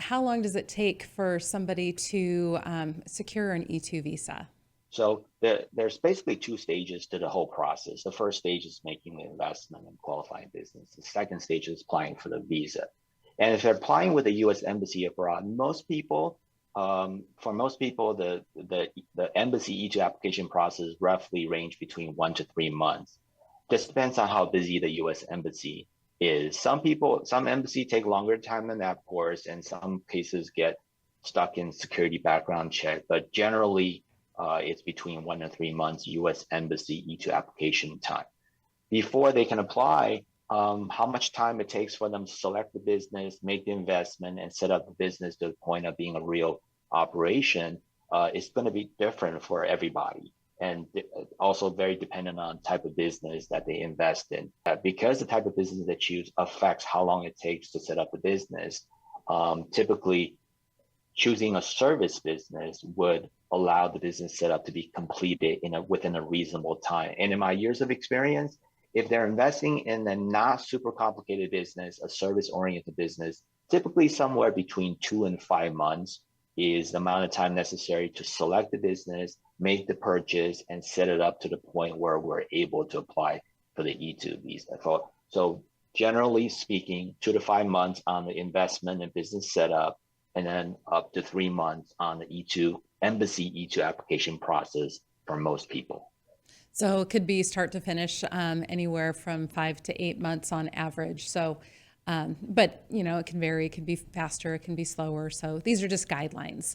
How long does it take for somebody to secure an E2 visa? So there's basically two stages to the whole process. The first stage is making the investment and qualifying business. The second stage is applying for the visa. And if they're applying with the U.S. Embassy abroad, for most people, the embassy E2 application process roughly range between 1 to 3 months. Just depends on how busy the U.S. Embassy is. Some embassy take longer time than that, of course, and some cases get stuck in security background check. But generally, it's between 1 to 3 months U.S. Embassy E2 application time. Before they can apply, how much time it takes for them to select the business, make the investment, and set up the business to the point of being a real operation is going to be different for everybody. And also very dependent on type of business that they invest in. Because the type of business they choose affects how long it takes to set up the business. Typically, choosing a service business would allow the business setup to be completed within a reasonable time. And in my years of experience, if they're investing in a not super complicated business, a service-oriented business, typically somewhere between 2 and 5 months is the amount of time necessary to select the business, make the purchase, and set it up to the point where we're able to apply for the E2 visa. So generally speaking, 2 to 5 months on the investment and business setup, and then up to 3 months on the E2 embassy E2 application process for most people. So it could be start to finish anywhere from 5 to 8 months on average. So, but it can vary. It can be faster. It can be slower. So these are just guidelines.